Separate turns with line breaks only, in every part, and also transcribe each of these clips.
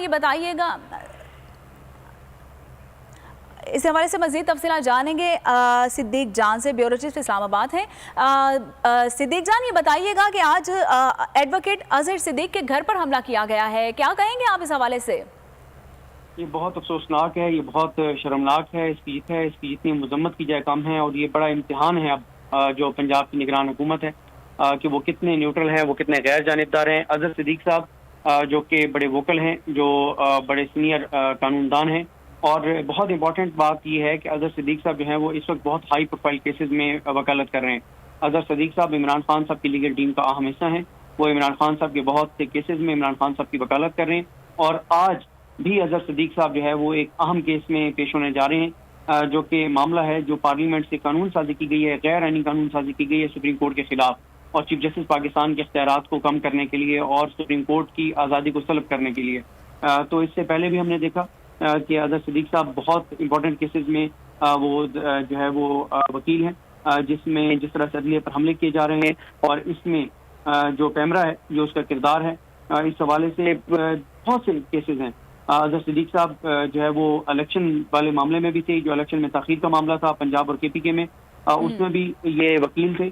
ये बताइएगा, इस हवाले से मज़ीद तफसीलात जानेंगे सिद्दीक जान से, ब्यूरो चीफ इस्लामाबाद हैं। सिद्दीक जान, ये बताइएगा कि आज एडवोकेट अजहर सिद्दीक के घर पर हमला किया गया है, क्या कहेंगे आप इस हवाले से?
ये बहुत अफसोसनाक है, ये बहुत शर्मनाक है, इसकी इतनी मजम्मत की जाए कम है। और ये बड़ा इम्तिहान है अब जो पंजाब की निगरान हुकूमत है कि वो कितने न्यूट्रल हैं, वो कितने गैर जानिबदार हैं। अजहर सिद्दीक साहब जो कि बड़े वोकल हैं, जो बड़े सीनियर कानूनदान हैं, और बहुत इंपॉर्टेंट बात ये है कि अजहर सिद्दीक साहब जो हैं वो इस वक्त बहुत हाई प्रोफाइल केसेस में वकालत कर रहे हैं। अजहर सिद्दीक साहब इमरान खान साहब की लीगल टीम का अहम हिस्सा हैं। वो इमरान खान साहब के बहुत से केसेस में इमरान खान साहब की वकालत कर रहे हैं, और आज भी अजहर सिद्दीक साहब जो है वो एक अहम केस में पेश होने जा रहे हैं, जो कि मामला है जो पार्लियामेंट से कानून साजी की गई है, गैर आईनी कानून साजी की गई है सुप्रीम कोर्ट के खिलाफ, और चीफ जस्टिस पाकिस्तान के इख्तियारात को कम करने के लिए और सुप्रीम कोर्ट की आज़ादी को सलब करने के लिए। तो इससे पहले भी हमने देखा कि अजहर सिद्दीक साहब बहुत इंपॉर्टेंट केसेस में वो जो है वो वकील हैं, जिसमें जिस तरह से अदलिया पर हमले किए जा रहे हैं, और इसमें जो कैमरा है, जो उसका किरदार है, इस हवाले से बहुत से केसेस हैं। अजहर सिद्दीक साहब जो है वो इलेक्शन वाले मामले में भी थे, जो इलेक्शन में ताखीर का मामला था पंजाब और KPK में, उसमें भी ये वकील थे।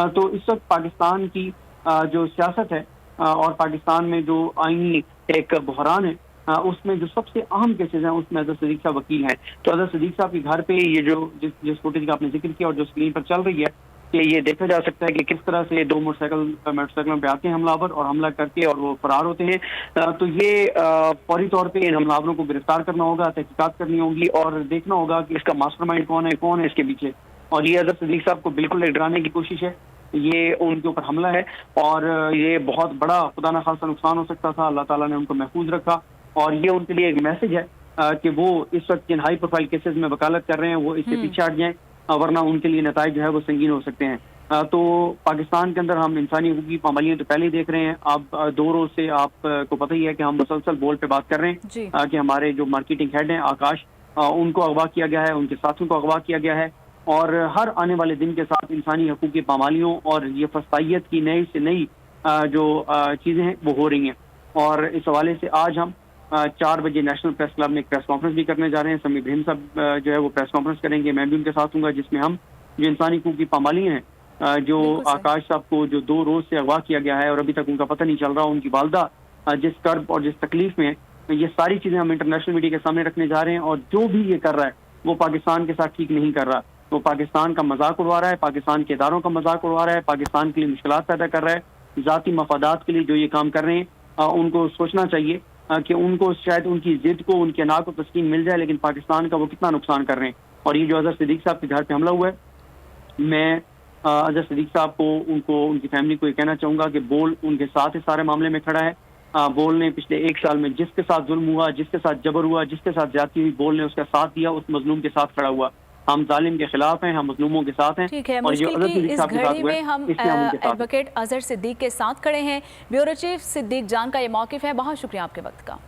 तो इस वक्त पाकिस्तान की जो सियासत है और पाकिस्तान में जो आईनी एक बहरान है, उसमें जो सबसे अहम केसेस हैं उसमें अजहर सिद्दीक साहब वकील हैं। तो अजहर सिद्दीक साहब के घर पे ये जो जिस फुटेज का आपने जिक्र किया और जो स्क्रीन पर चल रही है, कि ये देखा जा सकता है कि किस तरह से दो मोटरसाइकिलों पे आते हैं हमलावर और हमला करके और वो फरार होते हैं। तो ये फौरी तौर पे इन हमलावरों को गिरफ्तार करना होगा, तहकीकात करनी होगी और देखना होगा कि इसका मास्टरमाइंड कौन है इसके पीछे। और ये अजहर सिद्दीक साहब को बिल्कुल डराने की कोशिश है, ये उनके ऊपर हमला है, और ये बहुत बड़ा खुदा न खास्ता नुकसान हो सकता था। अल्लाह ताला ने उनको महफूज रखा, और ये उनके लिए एक मैसेज है कि वो इस वक्त जिन हाई प्रोफाइल केसेस में वकालत कर रहे हैं वो इससे पीछे हट जाएं, वरना उनके लिए नताइज जो है वो संगीन हो सकते हैं। तो पाकिस्तान के अंदर हम इंसानी हकूक़ की पाबंदियां तो पहले ही देख रहे हैं। अब 2 रोज से आपको पता ही है कि हम मुसलसल बोल पे बात कर रहे हैं कि हमारे जो मार्केटिंग हेड हैं आकाश, उनको अगवा किया गया है, उनके साथियों को अगवा किया गया है, और हर आने वाले दिन के साथ इंसानी हकूक़ की पामालियों और ये फसाइयत की नई से नई जो चीज़ें हैं वो हो रही हैं। और इस हवाले से आज हम 4 बजे नेशनल प्रेस क्लब में एक प्रेस कॉन्फ्रेंस भी करने जा रहे हैं। समी इब्राहिम साहब जो है वो प्रेस कॉन्फ्रेंस करेंगे, मैं भी उनके साथ हूँगा, जिसमें हम जो इंसानी हकूक़ की पामालियाँ हैं, जो आकाश साहब को जो 2 रोज से अगवा किया गया है और अभी तक उनका पता नहीं चल रहा, उनकी वालदा जिस कर्ब और जिस तकलीफ में, ये सारी चीज़ें हम इंटरनेशनल मीडिया के सामने रखने जा रहे हैं। और जो भी ये कर रहा है वो पाकिस्तान के साथ ठीक नहीं कर रहा, वो पाकिस्तान का मजाक उड़वा रहा है, पाकिस्तान के इदारों का मजाक उड़वा रहा है, पाकिस्तान के लिए मुश्किलात पैदा कर रहा है। ज़ाती मफादात के लिए जो ये काम कर रहे हैं, उनको सोचना चाहिए कि उनको शायद उनकी जिद को, उनके अना को तस्कीन मिल जाए, लेकिन पाकिस्तान का वो कितना नुकसान कर रहे हैं। और ये जो अजहर सिद्दीक साहब के घर पे हमला हुआ है, मैं अजहर सिद्दीक साहब को, उनको, उनकी फैमिली को ये कहना चाहूँगा कि बोल उनके साथ इस सारे मामले में खड़ा है। बोल ने पिछले 1 साल में जिसके साथ जुल्म हुआ, जिसके साथ जबर हुआ, जिसके साथ ज्यादती हुई, बोल ने उसका साथ दिया, उस मजलूम के साथ खड़ा हुआ। हम जालिम के खिलाफ हैं, हम मजलूमों के साथ हैं।
ठीक है, मुश्किल की इस घड़ी में हम एडवोकेट अजहर सिद्दीक के साथ खड़े हैं। ब्यूरो चीफ सिद्दीक जान का ये मौक़िफ़ है। बहुत शुक्रिया आपके वक्त का।